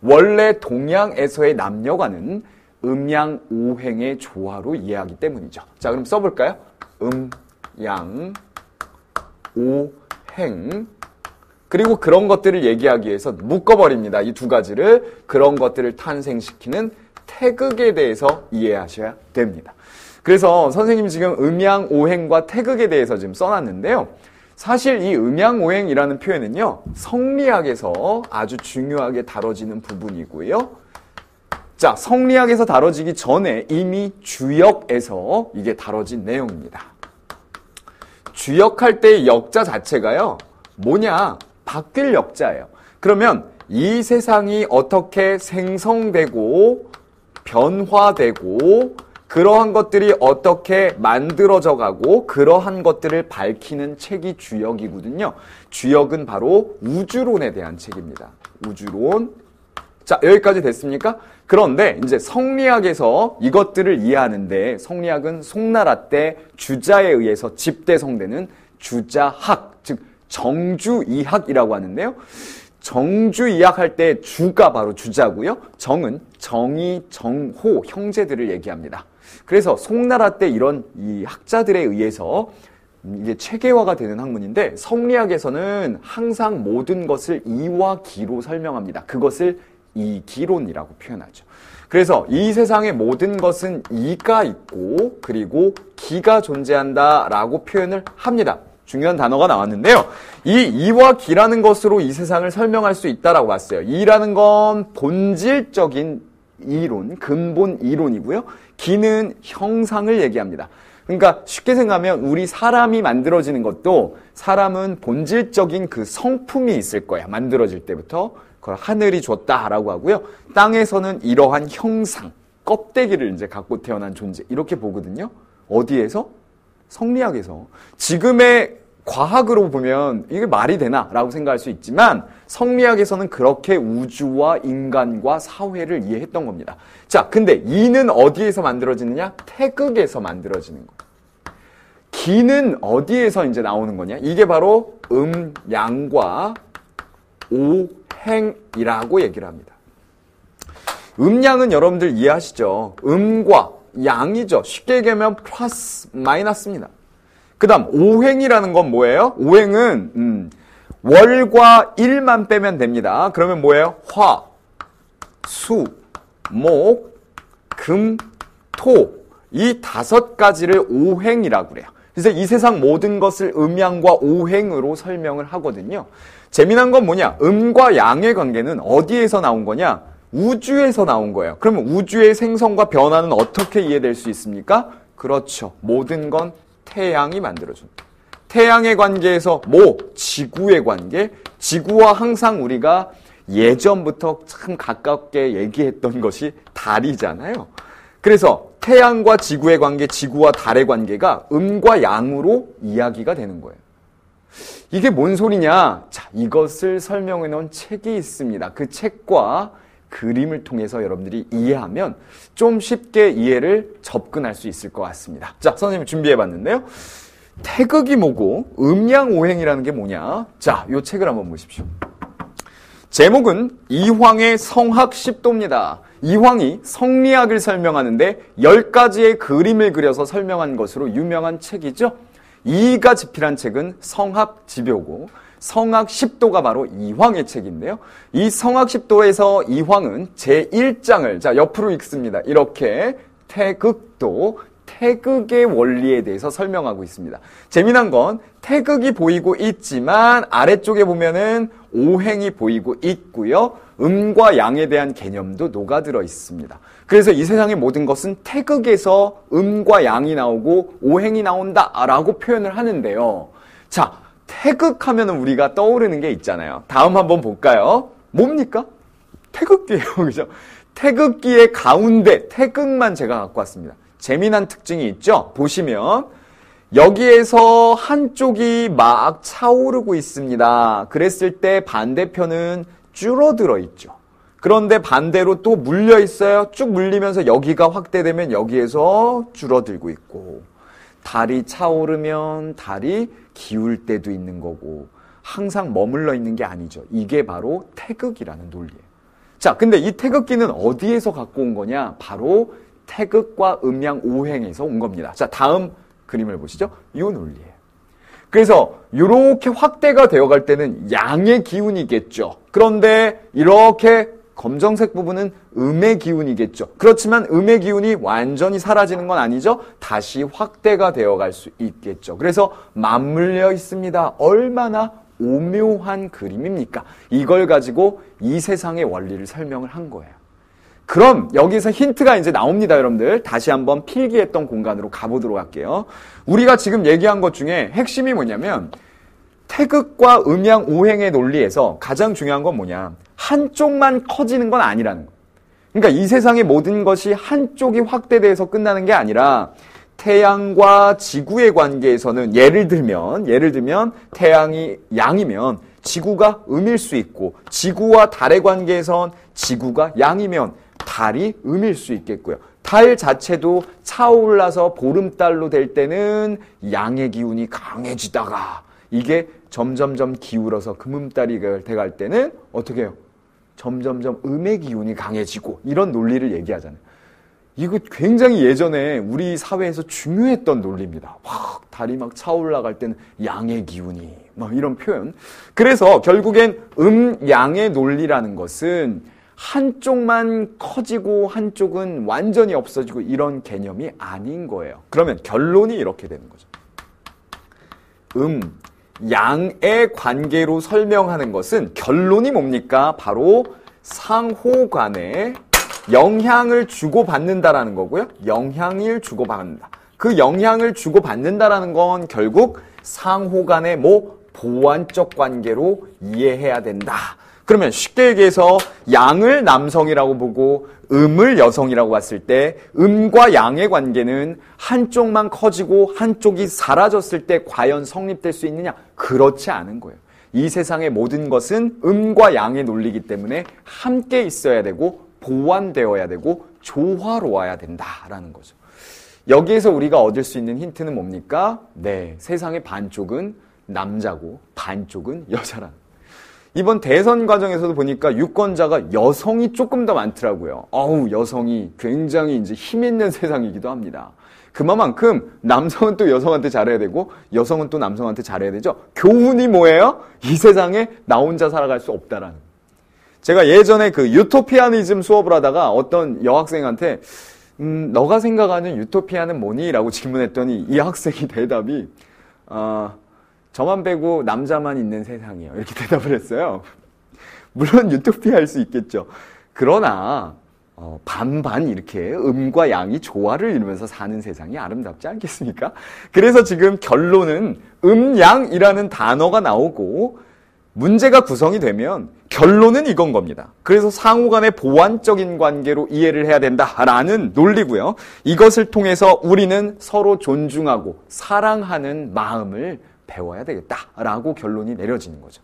원래 동양에서의 남녀관은 음양오행의 조화로 이해하기 때문이죠. 자, 그럼 써볼까요? 음양오행. 그리고 그런 것들을 얘기하기 위해서 묶어버립니다. 이 두 가지를. 그런 것들을 탄생시키는 태극에 대해서 이해하셔야 됩니다. 그래서 선생님이 지금 음양오행과 태극에 대해서 지금 써놨는데요. 사실 이 음양오행이라는 표현은요, 성리학에서 아주 중요하게 다뤄지는 부분이고요. 자, 성리학에서 다뤄지기 전에 이미 주역에서 이게 다뤄진 내용입니다. 주역할 때의 역자 자체가요, 뭐냐? 바뀔 역자예요. 그러면 이 세상이 어떻게 생성되고 변화되고 그러한 것들이 어떻게 만들어져 가고 그러한 것들을 밝히는 책이 주역이거든요. 주역은 바로 우주론에 대한 책입니다. 우주론. 자, 여기까지 됐습니까? 그런데 이제 성리학에서 이것들을 이해하는데 성리학은 송나라 때 주자에 의해서 집대성되는 주자학, 즉 정주이학이라고 하는데요. 정주이학 할 때 주가 바로 주자고요. 정은 정의, 정호, 형제들을 얘기합니다. 그래서 송나라 때 이런 이 학자들에 의해서 이게 체계화가 되는 학문인데 성리학에서는 항상 모든 것을 이와 기로 설명합니다. 그것을 이기론이라고 표현하죠. 그래서 이 세상의 모든 것은 이가 있고 그리고 기가 존재한다라고 표현을 합니다. 중요한 단어가 나왔는데요. 이 이와 기라는 것으로 이 세상을 설명할 수 있다라고 봤어요. 이라는 건 본질적인 이론, 근본 이론이고요. 기는 형상을 얘기합니다. 그러니까 쉽게 생각하면 우리 사람이 만들어지는 것도 사람은 본질적인 그 성품이 있을 거야. 만들어질 때부터. 그걸 하늘이 줬다라고 하고요. 땅에서는 이러한 형상, 껍데기를 이제 갖고 태어난 존재. 이렇게 보거든요. 어디에서? 성리학에서. 지금의 과학으로 보면 이게 말이 되나? 라고 생각할 수 있지만 성리학에서는 그렇게 우주와 인간과 사회를 이해했던 겁니다. 자, 근데 이는 어디에서 만들어지느냐? 태극에서 만들어지는 거예요. 기는 어디에서 이제 나오는 거냐? 이게 바로 양과 오행이라고 얘기를 합니다. 음양은 여러분들 이해하시죠? 음과 양이죠. 쉽게 얘기하면 플러스 마이너스입니다. 그 다음 오행이라는 건 뭐예요? 오행은 월과 일만 빼면 됩니다. 그러면 뭐예요? 화, 수, 목, 금, 토. 이 5가지를 오행이라고 그래요. 그래서 이 세상 모든 것을 음양과 오행으로 설명을 하거든요. 재미난 건 뭐냐? 음과 양의 관계는 어디에서 나온 거냐? 우주에서 나온 거예요. 그러면 우주의 생성과 변화는 어떻게 이해될 수 있습니까? 그렇죠. 모든 건 태양이 만들어준다. 태양의 관계에서 지구의 관계. 지구와 항상 우리가 예전부터 참 가깝게 얘기했던 것이 달이잖아요. 그래서 태양과 지구의 관계, 지구와 달의 관계가 음과 양으로 이야기가 되는 거예요. 이게 뭔 소리냐? 자, 이것을 설명해 놓은 책이 있습니다. 그 책과 그림을 통해서 여러분들이 이해하면 좀 쉽게 이해를 접근할 수 있을 것 같습니다. 자, 선생님이 준비해 봤는데요. 태극이 뭐고 음양오행이라는 게 뭐냐? 자, 이 책을 한번 보십시오. 제목은 이황의 성학십도입니다. 이황이 성리학을 설명하는데 10가지의 그림을 그려서 설명한 것으로 유명한 책이죠. 이가 집필한 책은 성학집요고 성학십도가 바로 이황의 책인데요. 이 성학십도에서 이황은 제1장을 자 옆으로 읽습니다. 이렇게 태극도 태극의 원리에 대해서 설명하고 있습니다. 재미난 건 태극이 보이고 있지만 아래쪽에 보면은 오행이 보이고 있고요. 음과 양에 대한 개념도 녹아들어 있습니다. 그래서 이 세상의 모든 것은 태극에서 음과 양이 나오고 오행이 나온다라고 표현을 하는데요. 자, 태극하면 우리가 떠오르는 게 있잖아요. 다음 한번 볼까요? 뭡니까? 태극기예요. 그죠? 태극기의 가운데 태극만 제가 갖고 왔습니다. 재미난 특징이 있죠? 보시면 여기에서 한쪽이 막 차오르고 있습니다. 그랬을 때 반대편은 줄어들어 있죠. 그런데 반대로 또 물려 있어요. 쭉 물리면서 여기가 확대되면 여기에서 줄어들고 있고 달이 차오르면 달이 기울 때도 있는 거고 항상 머물러 있는 게 아니죠. 이게 바로 태극이라는 논리예요. 자, 근데 이 태극기는 어디에서 갖고 온 거냐? 바로 태극과 음양 오행에서 온 겁니다. 자, 다음 그림을 보시죠. 이 논리예요. 그래서 이렇게 확대가 되어갈 때는 양의 기운이겠죠. 그런데 이렇게 검정색 부분은 음의 기운이겠죠. 그렇지만 음의 기운이 완전히 사라지는 건 아니죠. 다시 확대가 되어갈 수 있겠죠. 그래서 맞물려 있습니다. 얼마나 오묘한 그림입니까? 이걸 가지고 이 세상의 원리를 설명을 한 거예요. 그럼 여기서 힌트가 이제 나옵니다, 여러분들. 다시 한번 필기했던 공간으로 가보도록 할게요. 우리가 지금 얘기한 것 중에 핵심이 뭐냐면 태극과 음양 오행의 논리에서 가장 중요한 건 뭐냐? 한쪽만 커지는 건 아니라는 거. 그러니까 이 세상의 모든 것이 한쪽이 확대돼서 끝나는 게 아니라 태양과 지구의 관계에서는 예를 들면 태양이 양이면 지구가 음일 수 있고 지구와 달의 관계에선 지구가 양이면 달이 음일 수 있겠고요. 달 자체도 차올라서 보름달로 될 때는 양의 기운이 강해지다가 이게 점점점 기울어서 금음달이 돼갈 때는 어떻게 해요? 점점점 음의 기운이 강해지고 이런 논리를 얘기하잖아요. 이거 굉장히 예전에 우리 사회에서 중요했던 논리입니다. 확 달이 막 차올라갈 때는 양의 기운이 막 이런 표현. 그래서 결국엔 양의 논리라는 것은 한쪽만 커지고 한쪽은 완전히 없어지고 이런 개념이 아닌 거예요. 그러면 결론이 이렇게 되는 거죠. 양의 관계로 설명하는 것은 결론이 뭡니까? 바로 상호간에 영향을 주고받는다라는 거고요. 영향을 주고받는다. 그 영향을 주고받는다라는 건 결국 상호간의 보완적 관계로 이해해야 된다. 그러면 쉽게 얘기해서 양을 남성이라고 보고 음을 여성이라고 봤을 때 음과 양의 관계는 한쪽만 커지고 한쪽이 사라졌을 때 과연 성립될 수 있느냐? 그렇지 않은 거예요. 이 세상의 모든 것은 음과 양의 논리이기 때문에 함께 있어야 되고 보완되어야 되고 조화로워야 된다라는 거죠. 여기에서 우리가 얻을 수 있는 힌트는 뭡니까? 네, 세상의 반쪽은 남자고 반쪽은 여자라는 거예요. 이번 대선 과정에서도 보니까 유권자가 여성이 조금 더 많더라고요. 여성이 굉장히 이제 힘 있는 세상이기도 합니다. 그만큼 남성은 또 여성한테 잘해야 되고 여성은 또 남성한테 잘해야 되죠. 교훈이 뭐예요? 이 세상에 나 혼자 살아갈 수 없다라는. 제가 예전에 그 유토피아니즘 수업을 하다가 어떤 여학생한테 너가 생각하는 유토피아는 뭐니? 라고 질문했더니 이 학생이 대답이 저만 빼고 남자만 있는 세상이에요. 이렇게 대답을 했어요. 물론 유토피아일 수 있겠죠. 그러나 반반 이렇게 음과 양이 조화를 이루면서 사는 세상이 아름답지 않겠습니까? 그래서 지금 결론은 음양이라는 단어가 나오고 문제가 구성이 되면 결론은 이건 겁니다. 그래서 상호간의 보완적인 관계로 이해를 해야 된다라는 논리고요. 이것을 통해서 우리는 서로 존중하고 사랑하는 마음을 배워야 되겠다라고 결론이 내려지는 거죠.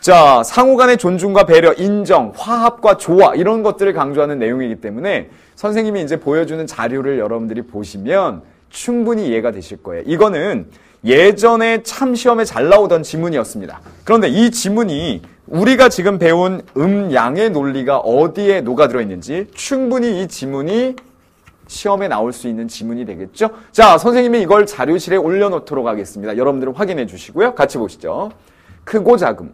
자, 상호간의 존중과 배려, 인정, 화합과 조화 이런 것들을 강조하는 내용이기 때문에 선생님이 이제 보여주는 자료를 여러분들이 보시면 충분히 이해가 되실 거예요. 이거는 예전에 참 시험에 잘 나오던 지문이었습니다. 그런데 이 지문이 우리가 지금 배운 양의 논리가 어디에 녹아들어 있는지 충분히 이 지문이 시험에 나올 수 있는 지문이 되겠죠? 자, 선생님이 이걸 자료실에 올려놓도록 하겠습니다. 여러분들은 확인해 주시고요. 같이 보시죠. 크고 작음,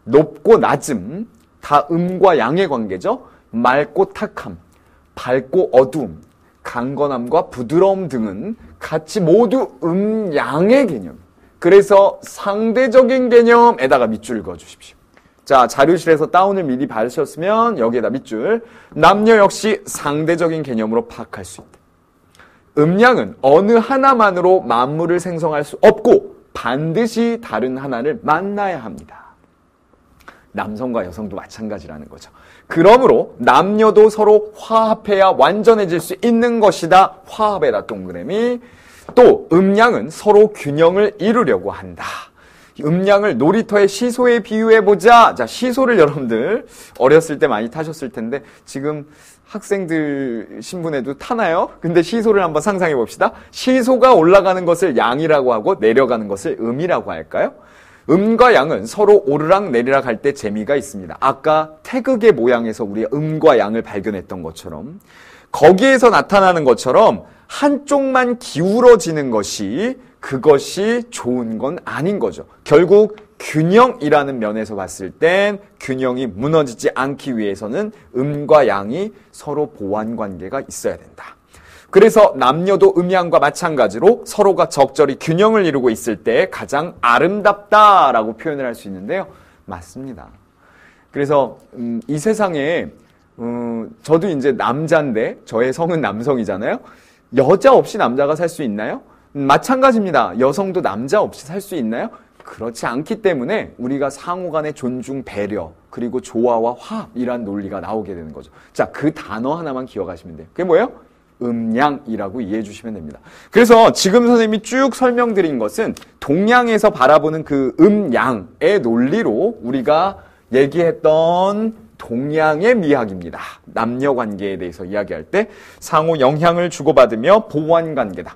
높고 낮음, 다 음과 양의 관계죠. 맑고 탁함, 밝고 어두움, 강건함과 부드러움 등은 같이 모두 양의 개념. 그래서 상대적인 개념에다가 밑줄 그어주십시오. 자, 자료실에서 다운을 미리 받으셨으면 여기에다 밑줄. 남녀 역시 상대적인 개념으로 파악할 수 있다. 음양은 어느 하나만으로 만물을 생성할 수 없고 반드시 다른 하나를 만나야 합니다. 남성과 여성도 마찬가지라는 거죠. 그러므로 남녀도 서로 화합해야 완전해질 수 있는 것이다. 화합에다 동그라미. 또 음양은 서로 균형을 이루려고 한다. 음양을 놀이터의 시소에 비유해보자. 자, 시소를 여러분들 어렸을 때 많이 타셨을 텐데 지금 학생들 신분에도 타나요? 근데 시소를 한번 상상해 봅시다. 시소가 올라가는 것을 양이라고 하고 내려가는 것을 음이라고 할까요? 음과 양은 서로 오르락 내리락 할 때 재미가 있습니다. 아까 태극의 모양에서 우리가 음과 양을 발견했던 것처럼 거기에서 나타나는 것처럼 한쪽만 기울어지는 것이 그것이 좋은 건 아닌 거죠. 결국 균형이라는 면에서 봤을 땐 균형이 무너지지 않기 위해서는 음과 양이 서로 보완 관계가 있어야 된다. 그래서 남녀도 음양과 마찬가지로 서로가 적절히 균형을 이루고 있을 때 가장 아름답다라고 표현을 할 수 있는데요. 맞습니다. 그래서 이 세상에 저도 이제 남자인데 저의 성은 남성이잖아요. 여자 없이 남자가 살 수 있나요? 마찬가지입니다. 여성도 남자 없이 살 수 있나요? 그렇지 않기 때문에 우리가 상호 간의 존중, 배려, 그리고 조화와 화합이란 논리가 나오게 되는 거죠. 자, 그 단어 하나만 기억하시면 돼요. 그게 뭐예요? 음양이라고 이해해 주시면 됩니다. 그래서 지금 선생님이 쭉 설명드린 것은 동양에서 바라보는 그 음양의 논리로 우리가 얘기했던 동양의 미학입니다. 남녀 관계에 대해서 이야기할 때 상호 영향을 주고받으며 보완 관계다.